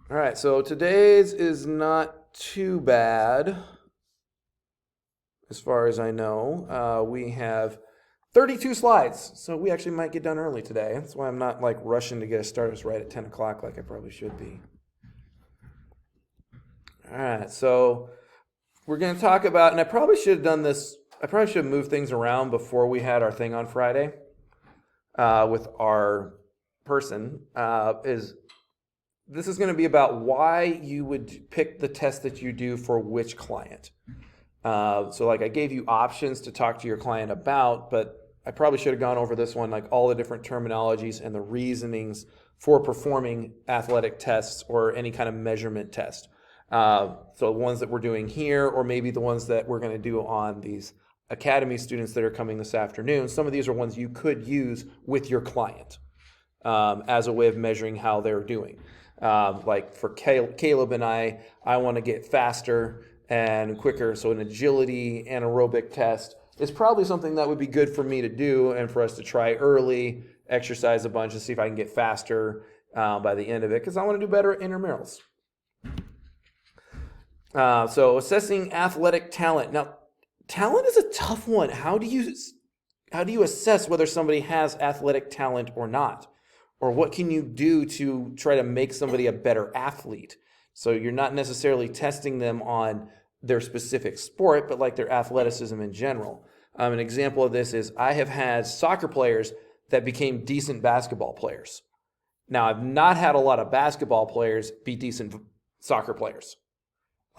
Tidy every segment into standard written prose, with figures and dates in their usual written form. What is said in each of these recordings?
All right, so today's is not too bad as far as I know. We have 32 slides, so we actually might get done early today. That's why I'm not like rushing to get us started right at 10 o'clock like I probably should be. All right, so we're going to talk about, and I probably should have done this, I probably should have moved things around before we had our thing on Friday with our person, this is going to be about why you would pick the test that you do for which client. So like I gave you options to talk to your client about, but I probably should have gone over this one, like all the different terminologies and the reasonings for performing athletic tests or any kind of measurement test. So the ones that we're doing here, or maybe the ones that we're going to do on these academy students that are coming this afternoon. Some of these are ones you could use with your client as a way of measuring how they're doing. Like for Caleb and I want to get faster and quicker. So an agility anaerobic test is probably something that would be good for me to do and for us to try early, exercise a bunch to see if I can get faster by the end of it, because I want to do better at intramurals. So assessing athletic talent. Now, talent is a tough one. How do you assess whether somebody has athletic talent or not? Or what can you do to try to make somebody a better athlete? So you're not necessarily testing them on their specific sport, but like their athleticism in general. An example of this is I have had soccer players that became decent basketball players. Now, I've not had a lot of basketball players be decent soccer players.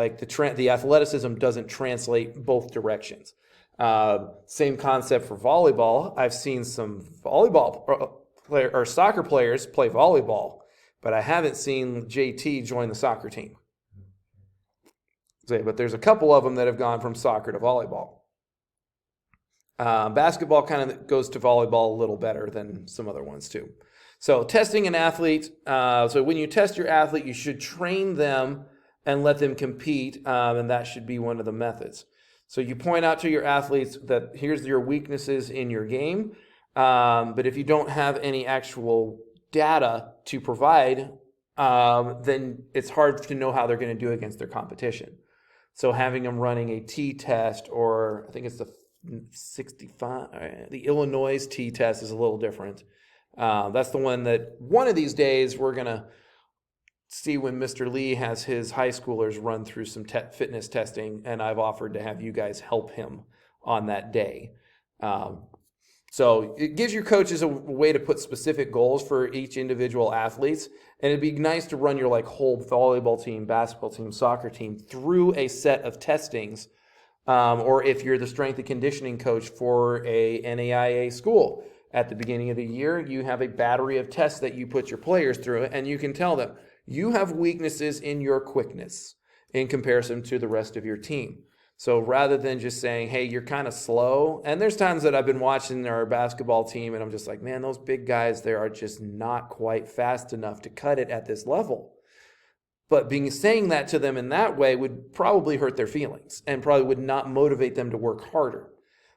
Like the athleticism doesn't translate both directions. Same concept for volleyball. I've seen some soccer players play volleyball, but I haven't seen JT join the soccer team. But there's a couple of them that have gone from soccer to volleyball. Basketball kind of goes to volleyball a little better than some other ones too. So testing an athlete. So when you test your athlete, you should train them and let them compete, and that should be one of the methods. So you point out to your athletes that here's your weaknesses in your game, but if you don't have any actual data to provide, then it's hard to know how they're going to do against their competition. So having them running a T test, or I think it's the 65, the Illinois T test is a little different. That's the one that one of these days we're going to see when Mr. Lee has his high schoolers run through some fitness testing, and I've offered to have you guys help him on that day. So it gives your coaches a way to put specific goals for each individual athletes, and it'd be nice to run your whole volleyball team, basketball team, soccer team through a set of testings, or if you're the strength and conditioning coach for a NAIA school, at the beginning of the year, you have a battery of tests that you put your players through, and you can tell them, you have weaknesses in your quickness in comparison to the rest of your team. So rather than just saying, hey, you're kind of slow, and there's times that I've been watching our basketball team and I'm just like, man, those big guys there are just not quite fast enough to cut it at this level. But saying that to them in that way would probably hurt their feelings and probably would not motivate them to work harder.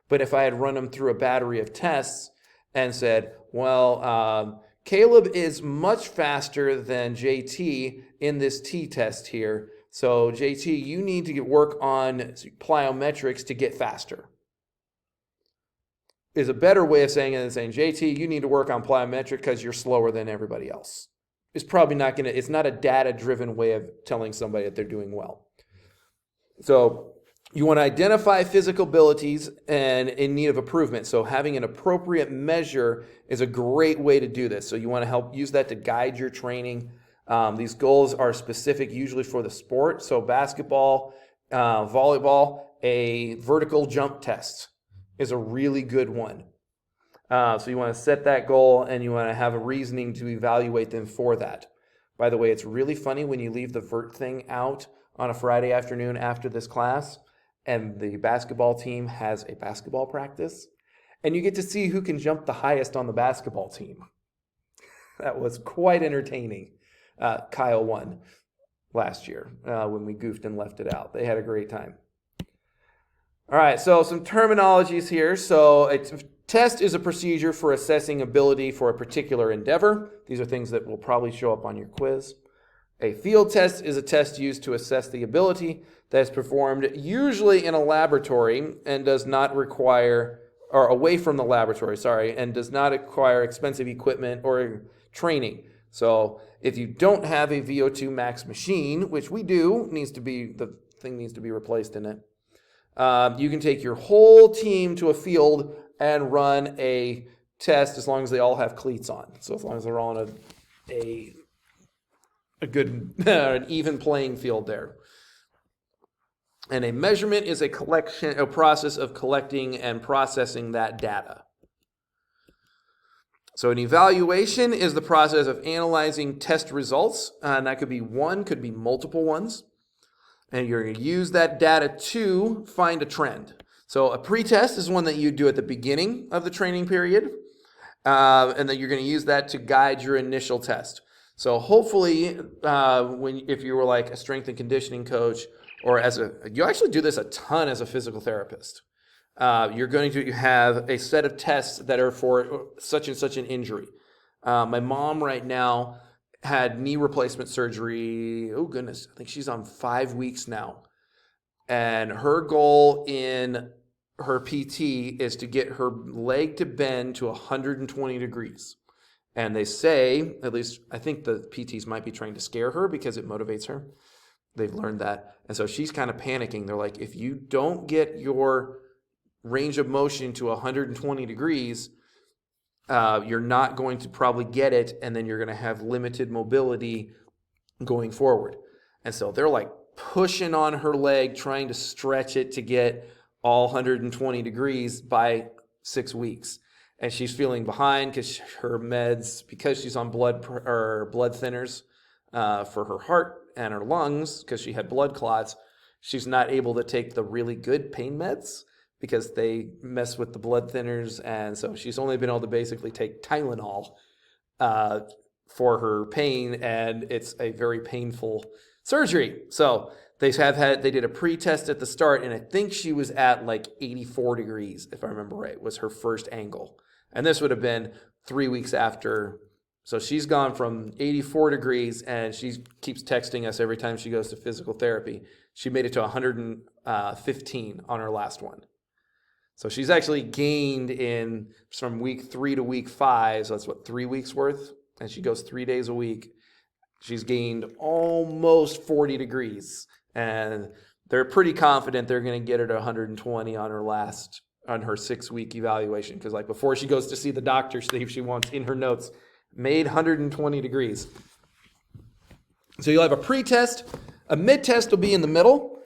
But if I had run them through a battery of tests and said, well, Caleb is much faster than JT in this T test here. So JT, you need to work on plyometrics to get faster. Is a better way of saying it than saying, JT, you need to work on plyometric because you're slower than everybody else. It's probably not going to, it's not a data-driven way of telling somebody that they're doing well. So you want to identify physical abilities and in need of improvement. So having an appropriate measure is a great way to do this. So you want to help use that to guide your training. These goals are specific usually for the sport. So basketball, volleyball, a vertical jump test is a really good one. So you want to set that goal and you want to have a reasoning to evaluate them for that. By the way, it's really funny when you leave the vert thing out on a Friday afternoon after this class, and the basketball team has a basketball practice, and you get to see who can jump the highest on the basketball team. That was quite entertaining. Kyle won last year when we goofed and left it out. They had a great time. All right, so some terminologies here. So a test is a procedure for assessing ability for a particular endeavor. These are things that will probably show up on your quiz. A field test is a test used to assess the ability that is performed usually in a laboratory and does not require, or away from the laboratory, sorry, and does not require expensive equipment or training. So if you don't have a VO2 max machine, which we do, the thing needs to be replaced in it. You can take your whole team to a field and run a test as long as they all have cleats on. So as long as they're all on a good, an even playing field there. And a measurement is a process of collecting and processing that data. So an evaluation is the process of analyzing test results, and that could be one, could be multiple ones. And you're going to use that data to find a trend. So a pretest is one that you do at the beginning of the training period, and then you're going to use that to guide your initial test. So hopefully, if you were like a strength and conditioning coach, or you actually do this a ton as a physical therapist. You're going to have a set of tests that are for such and such an injury. My mom right now had knee replacement surgery. Oh goodness, I think she's on 5 weeks now. And her goal in her PT is to get her leg to bend to 120 degrees. And they say, at least I think the PTs might be trying to scare her because it motivates her. They've learned that. And so she's kind of panicking. They're like, if you don't get your range of motion to 120 degrees, you're not going to probably get it, and then you're going to have limited mobility going forward. And so they're like pushing on her leg, trying to stretch it to get all 120 degrees by 6 weeks. And she's feeling behind because her meds, because she's on blood thinners for her heart and her lungs, because she had blood clots, she's not able to take the really good pain meds because they mess with the blood thinners. And so she's only been able to basically take Tylenol for her pain, and it's a very painful surgery. So they did a pre-test at the start, and I think she was at like 84 degrees, if I remember right, was her first angle. And this would have been 3 weeks after. So she's gone from 84 degrees, and she keeps texting us every time she goes to physical therapy. She made it to 115 on her last one. So she's actually gained from week 3 to week 5. So that's 3 weeks worth. And she goes 3 days a week. She's gained almost 40 degrees. And they're pretty confident they're going to get her to 120 on her 6 week evaluation. Because like before she goes to see the doctor, see if she wants in her notes, made 120 degrees. So you'll have a pre-test. A mid-test will be in the middle.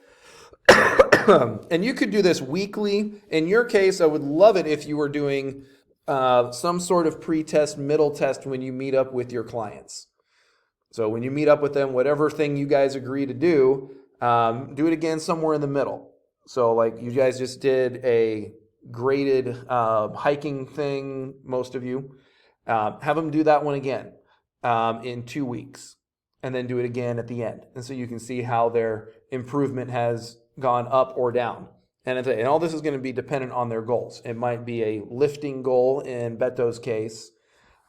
And you could do this weekly. In your case, I would love it if you were doing some sort of pre-test, middle test when you meet up with your clients. So when you meet up with them, whatever thing you guys agree to do it again somewhere in the middle. So like you guys just did a graded hiking thing, most of you. Have them do that one again in 2 weeks, and then do it again at the end. And so you can see how their improvement has gone up or down. And all this is going to be dependent on their goals. It might be a lifting goal in Beto's case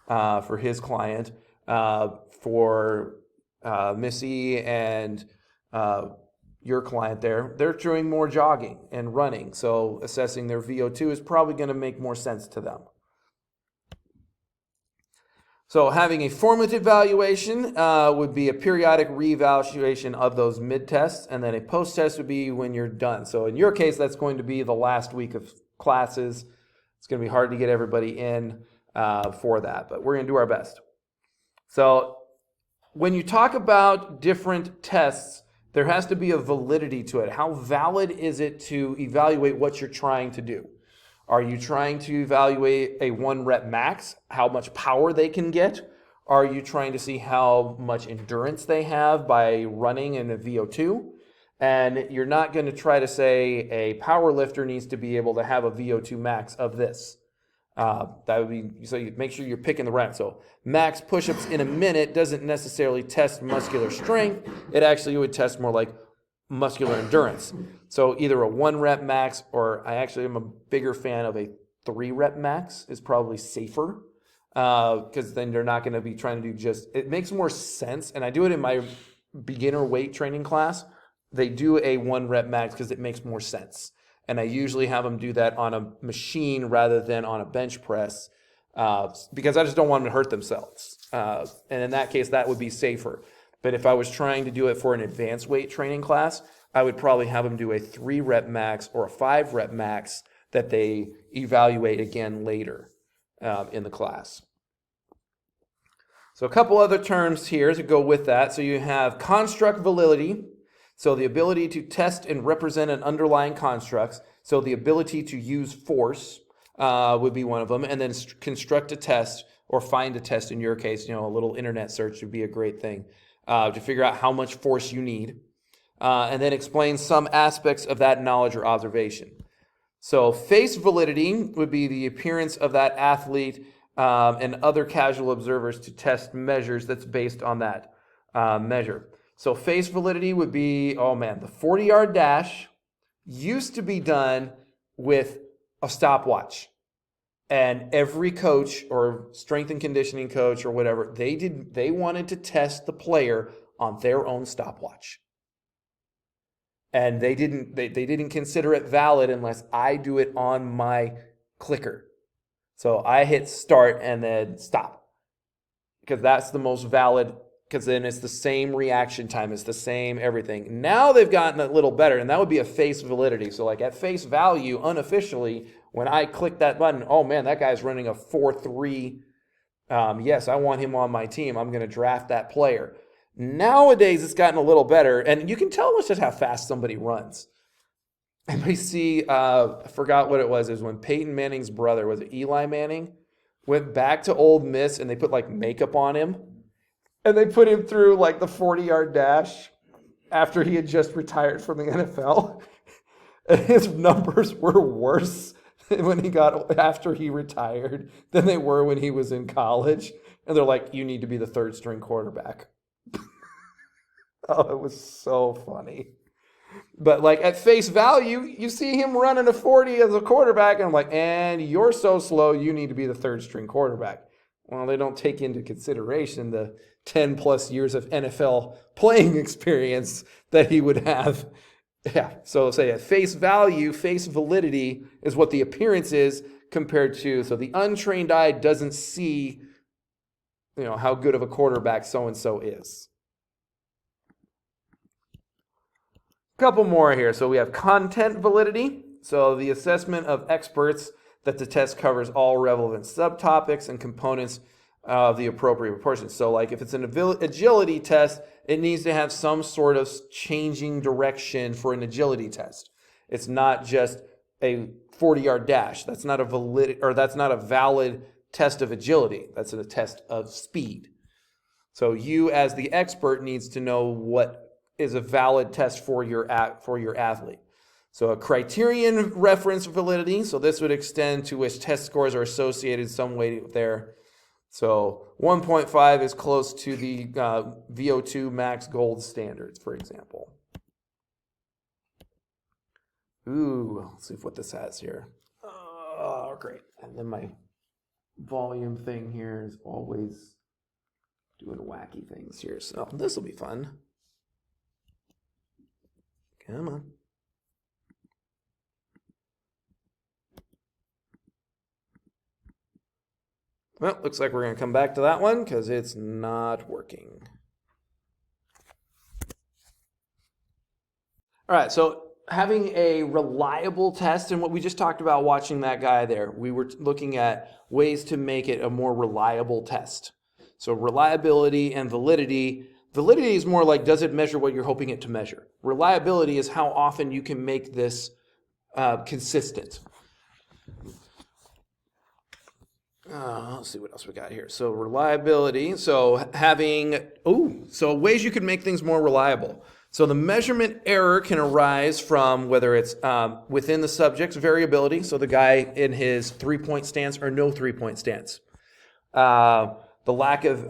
for his client. For Missy and your client there, they're doing more jogging and running. So assessing their VO2 is probably going to make more sense to them. So having a formative evaluation would be a periodic reevaluation of those mid-tests, and then a post-test would be when you're done. So in your case, that's going to be the last week of classes. It's going to be hard to get everybody in for that, but we're going to do our best. So when you talk about different tests, there has to be a validity to it. How valid is it to evaluate what you're trying to do? Are you trying to evaluate a 1 rep max, how much power they can get? Are you trying to see how much endurance they have by running in a VO2? And you're not going to try to say a power lifter needs to be able to have a VO2 max of this. That would be, so you make sure you're picking the right. So max push-ups in a minute doesn't necessarily test muscular strength. It actually would test more like muscular endurance. So either a 1 rep max, or I actually am a bigger fan of a 3 rep max is probably safer, because then they're not going to be trying to do it makes more sense. And I do it in my beginner weight training class, they do a 1 rep max because it makes more sense. And I usually have them do that on a machine rather than on a bench press because I just don't want them to hurt themselves. And in that case, that would be safer. But if I was trying to do it for an advanced weight training class, I would probably have them do a 3 rep max or a 5 rep max that they evaluate again later in the class. So a couple other terms here to go with that. So you have construct validity. So the ability to test and represent an underlying constructs. So the ability to use force would be one of them. And then construct a test or find a test in your case. A little internet search would be a great thing to figure out how much force you need. And then explain some aspects of that knowledge or observation. So face validity would be the appearance of that athlete and other casual observers to test measures that's based on that measure. So face validity would be, the 40-yard dash used to be done with a stopwatch. And every coach or strength and conditioning coach or whatever, they wanted to test the player on their own stopwatch. And they didn't consider it valid unless I do it on my clicker. So I hit start and then stop. Because that's the most valid, because then it's the same reaction time, it's the same everything. Now they've gotten a little better, and that would be a face validity. So like at face value, unofficially, when I click that button, that guy's running a 4.3. Yes, I want him on my team. I'm going to draft that player. Nowadays, it's gotten a little better, and you can tell just how fast somebody runs. And we see, I forgot what it was. It was when Peyton Manning's brother, was it Eli Manning, went back to Ole Miss, and they put like makeup on him, and they put him through like the 40-yard dash after he had just retired from the NFL. And his numbers were worse after he retired than they were when he was in college. And they're like, you need to be the third string quarterback. Oh, it was so funny. But like at face value, you see him running a 40 as a quarterback, and I'm like, and you're so slow, you need to be the third string quarterback. Well, they don't take into consideration the 10 plus years of NFL playing experience that he would have. Yeah, so say at face value, face validity is what the appearance is compared to, so the untrained eye doesn't see, how good of a quarterback so-and-so is. Couple more here. So we have content validity. So the assessment of experts that the test covers all relevant subtopics and components of the appropriate proportions. So like if it's an agility test, it needs to have some sort of changing direction for an agility test. It's not just a 40-yard dash. That's not a valid test of agility. That's a test of speed. So you as the expert needs to know what is a valid test for your athlete. So a criterion reference validity. So this would extend to which test scores are associated some way there. So 1.5 is close to the VO2 max gold standards, for example. Ooh, let's see what this has here. Oh, great. And then my volume thing here is always doing wacky things here. So this will be fun. Come on. Well, looks like we're going to come back to that one because it's not working. All right, so having a reliable test, and what we just talked about watching that guy there, we were looking at ways to make it a more reliable test. So reliability and validity. Validity is more like, does it measure what you're hoping it to measure? Reliability is how often you can make this consistent. Let's see what else we got here. So reliability, so ways you can make things more reliable. So the measurement error can arise from whether it's within the subject's variability, so the guy in his three-point stance or no three-point stance. The lack of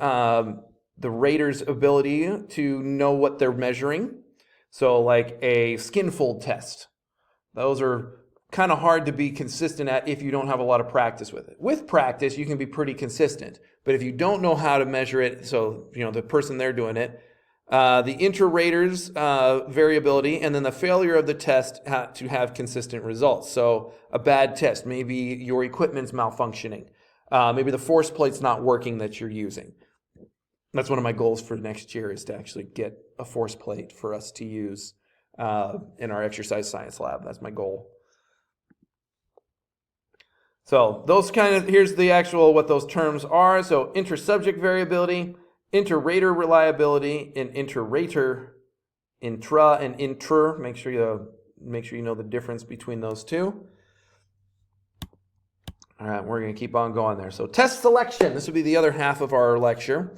the rater's ability to know what they're measuring. So like a skin fold test. Those are kind of hard to be consistent at if you don't have a lot of practice with it. With practice, you can be pretty consistent. But if you don't know how to measure it, so the person there doing it, the inter-raters variability, and then the failure of the test to have consistent results. So a bad test, maybe your equipment's malfunctioning, maybe the force plate's not working that you're using. That's one of my goals for next year, is to actually get a force plate for us to use in our exercise science lab. That's my goal. So those here's the actual what those terms are. So inter-subject variability, inter-rater reliability, and inter-rater, intra and inter. Make sure you know the difference between those two. All right, we're going to keep on going there. So test selection. This would be the other half of our lecture.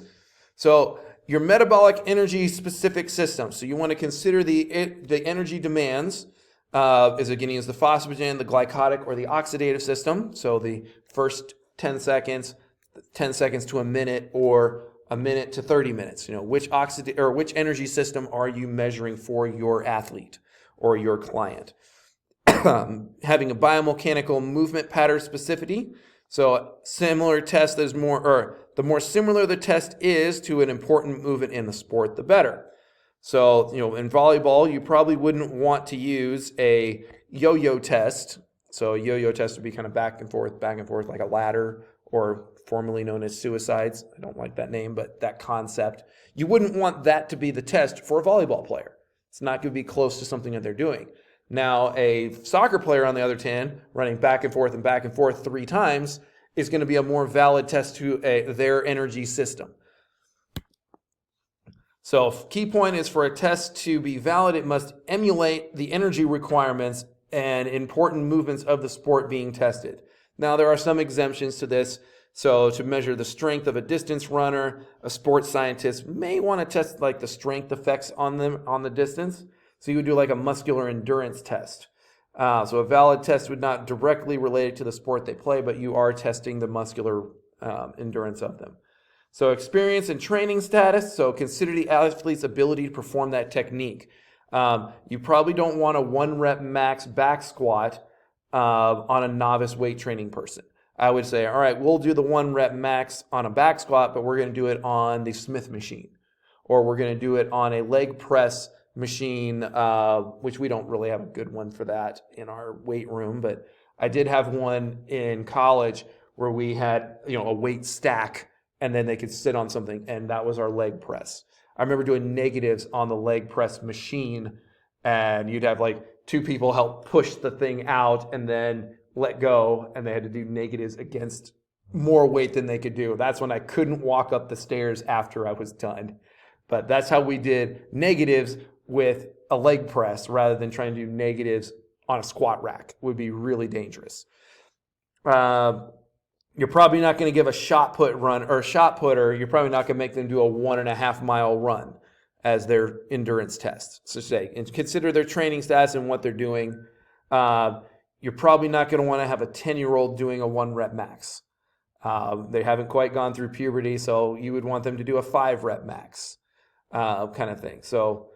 So your metabolic energy specific system. So you want to consider the energy demands. Is it going to use the phosphagen, the glycotic, or the oxidative system? So the first 10 seconds to a minute, or a minute to 30 minutes. Which energy system are you measuring for your athlete or your client? Having a biomechanical movement pattern specificity. So similar test the more similar the test is to an important movement in the sport, the better. So, in volleyball, you probably wouldn't want to use a yo-yo test. So a yo-yo test would be kind of back and forth, like a ladder, or formerly known as suicides. I don't like that name, but that concept. You wouldn't want that to be the test for a volleyball player. It's not going to be close to something that they're doing. Now, a soccer player, on the other hand, running back and forth 3 times, is going to be a more valid test to their energy system. So key point is, for a test to be valid, it must emulate the energy requirements and important movements of the sport being tested. Now, there are some exemptions to this. So to measure the strength of a distance runner, a sports scientist may want to test like the strength effects on them on the distance. So you would do like a muscular endurance test. So a valid test would not directly relate it to the sport they play, but you are testing the muscular endurance of them. So experience and training status. So consider the athlete's ability to perform that technique. You probably don't want a 1-rep max back squat on a novice weight training person. I would say, all right, we'll do the 1-rep max on a back squat, but we're going to do it on the Smith machine, or we're going to do it on a leg press machine, which we don't really have a good one for that in our weight room, but I did have one in college where we had, a weight stack, and then they could sit on something, and that was our leg press. I remember doing negatives on the leg press machine, and you'd have like 2 people help push the thing out and then let go, and they had to do negatives against more weight than they could do. That's when I couldn't walk up the stairs after I was done. But that's how we did negatives with a leg press, rather than trying to do negatives on a squat rack. It would be really dangerous. You're probably not going to give a shot putter, you're probably not going to make them do a 1.5 mile run as their endurance test. So say, and consider their training stats and what they're doing. You're probably not going to want to have a 10-year-old doing a 1-rep max. They haven't quite gone through puberty, so you would want them to do a 5-rep max kind of thing. So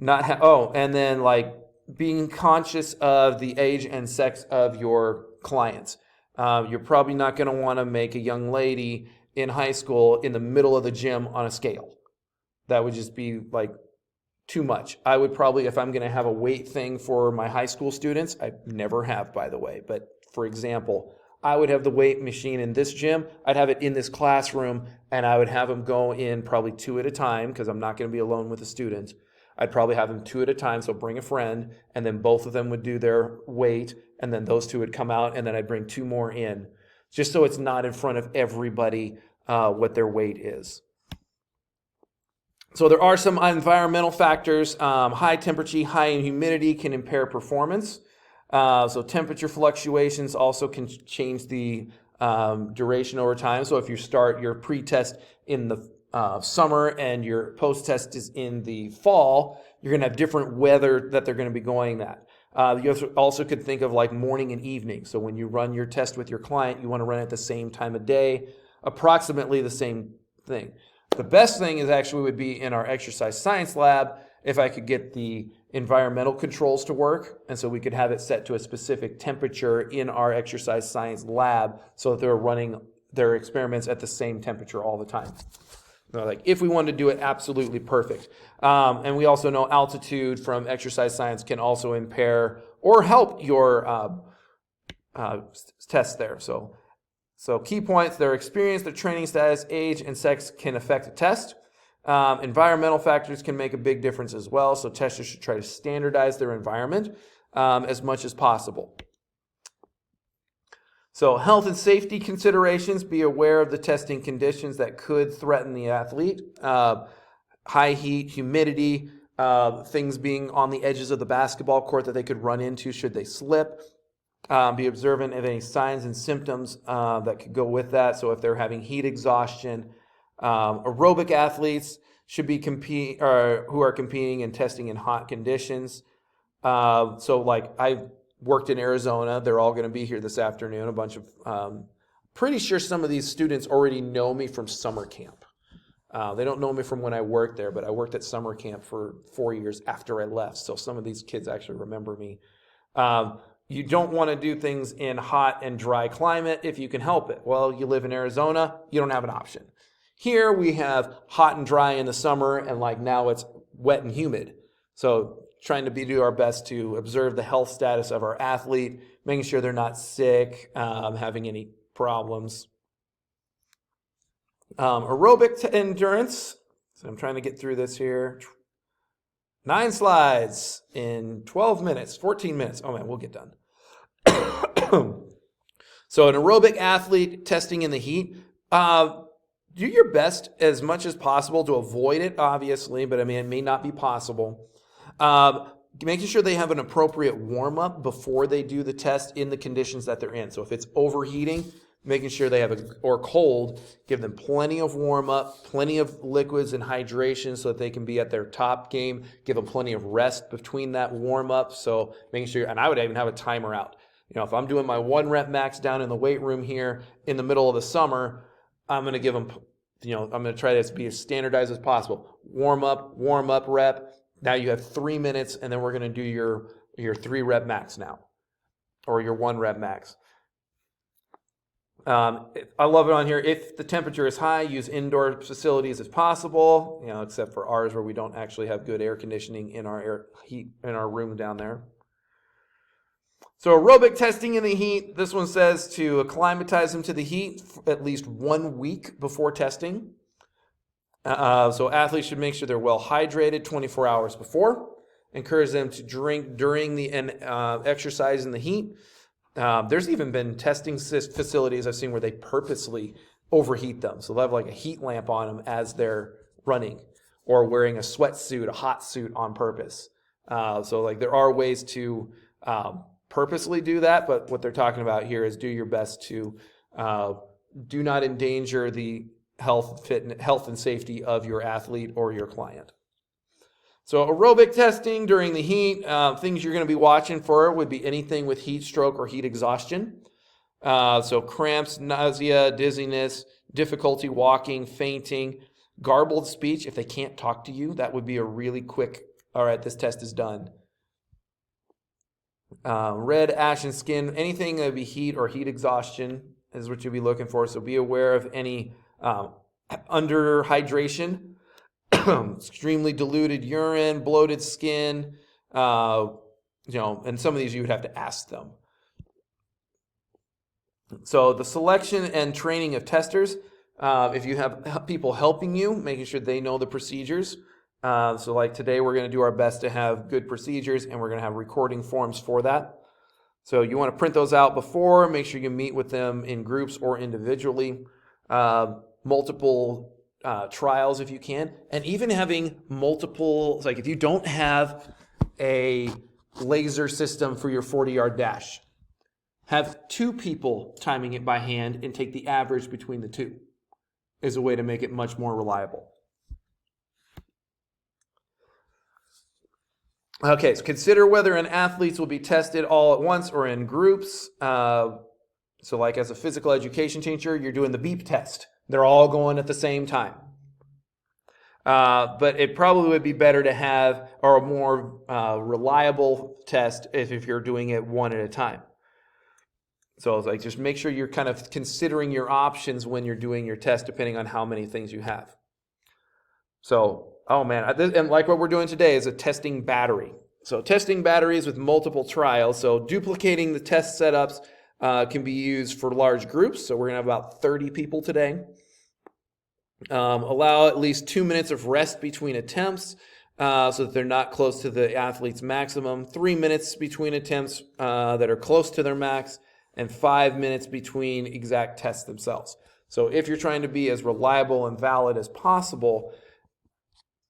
and then like being conscious of the age and sex of your clients. You're probably not going to want to make a young lady in high school in the middle of the gym on a scale. That would just be like too much. I would probably, if I'm going to have a weight thing for my high school students, I never have, by the way, but for example, I would have the weight machine in this gym. I'd have it in this classroom, and I would have them go in probably 2 at a time, because I'm not going to be alone with a student. I'd probably have them 2 at a time, so bring a friend, and then both of them would do their weight, and then those 2 would come out, and then I'd bring 2 more in, just so it's not in front of everybody what their weight is. So there are some environmental factors. High temperature, high humidity can impair performance. So temperature fluctuations also can change the duration over time. So if you start your pre-test in the summer and your post-test is in the fall, you're going to have different weather that they're going to be going at. You also could think of like morning and evening. So when you run your test with your client, you want to run at the same time of day, approximately the same thing. The best thing is actually would be in our exercise science lab, if I could get the environmental controls to work, and so we could have it set to a specific temperature in our exercise science lab so that they're running their experiments at the same temperature all the time. Like if we wanted to do it absolutely perfect. And we also know altitude from exercise science can also impair or help your test there. So key points, their experience, their training status, age, and sex can affect a test. Environmental factors can make a big difference as well. So testers should try to standardize their environment as much as possible. So health and safety considerations, be aware of the testing conditions that could threaten the athlete. High heat, humidity, things being on the edges of the basketball court that they could run into should they slip. Be observant of any signs and symptoms that could go with that. So if they're having heat exhaustion, aerobic athletes should be who are competing and testing in hot conditions. So like I worked in Arizona, they're all going to be here this afternoon. A bunch of, pretty sure some of these students already know me from summer camp. They don't know me from when I worked there, but I worked at summer camp for 4 years after I left. So some of these kids actually remember me. You don't want to do things in hot and dry climate if you can help it. Well, you live in Arizona, you don't have an option. Here we have hot and dry in the summer, and like now it's wet and humid. So trying to do our best to observe the health status of our athlete, making sure they're not sick, having any problems. Aerobic endurance. So I'm trying to get through this here. 9 slides in 12 minutes, 14 minutes. Oh man, we'll get done. So an aerobic athlete testing in the heat, do your best as much as possible to avoid it, obviously, but I mean, it may not be possible. Making sure they have an appropriate warm-up before they do the test in the conditions that they're in. So if it's overheating, making sure they have or cold, give them plenty of warm-up, plenty of liquids and hydration so that they can be at their top game. Give them plenty of rest between that warm-up. So making sure, and I would even have a timer out. You know, if I'm doing my 1 rep max down in the weight room here in the middle of the summer, I'm going to give them, I'm going to try to be as standardized as possible. Warm up rep. Now you have 3 minutes, and then we're going to do your 3 rep max now, or your 1 rep max. I love it on here. If the temperature is high, use indoor facilities as possible, except for ours where we don't actually have good air conditioning in our room down there. So aerobic testing in the heat, this one says to acclimatize them to the heat at least 1 week before testing. So athletes should make sure they're well hydrated 24 hours before. Encourage them to drink during the exercise in the heat. There's even been testing facilities I've seen where they purposely overheat them. So they'll have like a heat lamp on them as they're running, or wearing a sweatsuit, a hot suit on purpose. So like there are ways to purposely do that, but what they're talking about here is do your best to do not endanger the health and safety of your athlete or your client. So aerobic testing during the heat, things you're going to be watching for would be anything with heat stroke or heat exhaustion. So cramps, nausea, dizziness, difficulty walking, fainting, garbled speech. If they can't talk to you, that would be a really quick, all right, this test is done. Red, ashen skin, anything that would be heat or heat exhaustion is what you'll be looking for. So be aware of any under hydration, extremely diluted urine, bloated skin, and some of these you would have to ask them. So the selection and training of testers, if you have people helping you, making sure they know the procedures. So like today, we're going to do our best to have good procedures, and we're going to have recording forms for that. So you want to print those out before, make sure you meet with them in groups or individually. Multiple trials if you can, and even having multiple, like if you don't have a laser system for your 40-yard dash, have 2 people timing it by hand and take the average between the 2 is a way to make it much more reliable. Okay, so consider whether an athlete will be tested all at once or in groups. So like as a physical education teacher, you're doing the beep test. They're all going at the same time. But it probably would be better to have a more reliable test if you're doing it one at a time. So it's like just make sure you're kind of considering your options when you're doing your test depending on how many things you have. So, oh man, and like what we're doing today is a testing battery. So testing batteries with multiple trials. So duplicating the test setups can be used for large groups. So we're gonna have about 30 people today. Allow at least 2 minutes of rest between attempts so that they're not close to the athlete's maximum. 3 minutes between attempts that are close to their max, and 5 minutes between exact tests themselves. So if you're trying to be as reliable and valid as possible,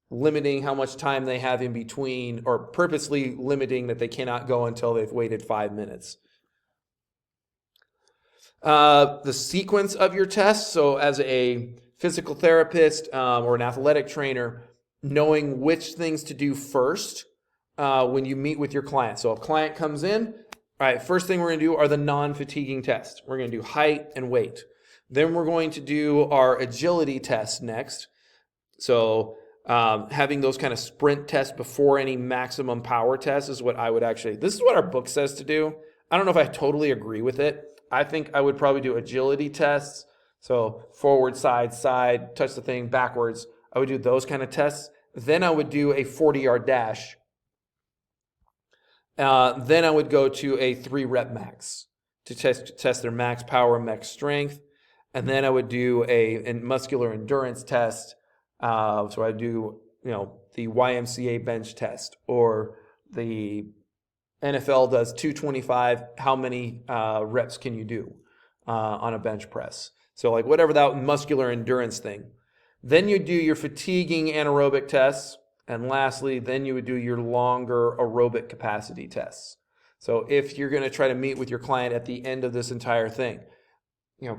limiting how much time they have in between, or purposely limiting that they cannot go until they've waited 5 minutes. The sequence of your tests. So as a physical therapist or an athletic trainer, knowing which things to do first when you meet with your client. So if a client comes in, all right, first thing we're going to do are the non-fatiguing tests. We're going to do height and weight. Then we're going to do our agility tests next. So having those kind of sprint tests before any maximum power tests is what I would actually, this is what our book says to do. I don't know if I totally agree with it. I think I would probably do agility tests. So forward, side, touch the thing, backwards. I would do those kind of tests. Then I would do a 40-yard dash. Then I would go to a 3-rep max to test their max power, max strength. And then I would do a muscular endurance test. So I do, the YMCA bench test, or the NFL does 225. How many reps can you do on a bench press? So like whatever that muscular endurance thing. Then you do your fatiguing anaerobic tests. And lastly, then you would do your longer aerobic capacity tests. So if you're going to try to meet with your client at the end of this entire thing,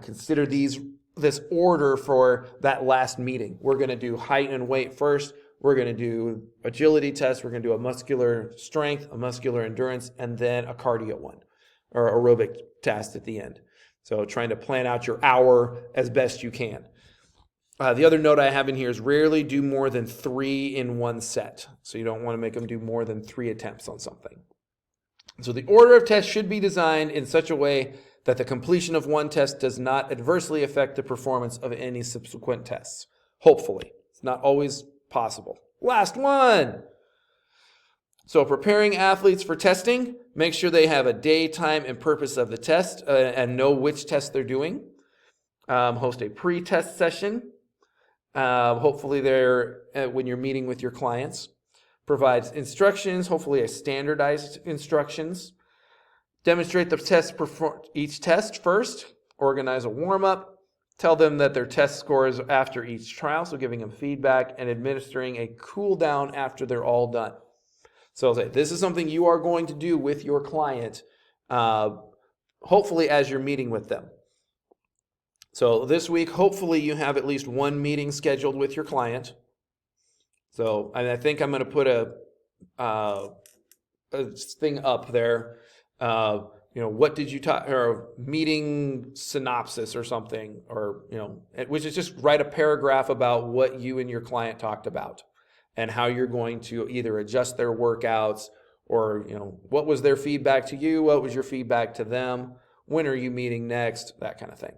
consider this order for that last meeting. We're going to do height and weight first. We're going to do agility tests. We're going to do a muscular strength, a muscular endurance, and then a cardio one, or aerobic test at the end. So trying to plan out your hour as best you can. The other note I have in here is rarely do more than 3 in one set. So you don't want to make them do more than 3 attempts on something. So the order of tests should be designed in such a way that the completion of one test does not adversely affect the performance of any subsequent tests. Hopefully. It's not always possible. Last one. So preparing athletes for testing, make sure they have a day, time, and purpose of the test and know which test they're doing. Host a pre-test session. Hopefully when you're meeting with your clients. Provides instructions, hopefully a standardized instructions. Demonstrate the test, each test first. Organize a warm-up. Tell them that their test scores after each trial, so giving them feedback, and administering a cool down after they're all done. So I'll say, this is something you are going to do with your client, hopefully as you're meeting with them. So this week, hopefully you have at least one meeting scheduled with your client. So I think I'm going to put a thing up there. What did you talk, or meeting synopsis or something, or, which is just write a paragraph about what you and your client talked about and how you're going to either adjust their workouts, or, what was their feedback to you? What was your feedback to them? When are you meeting next? That kind of thing.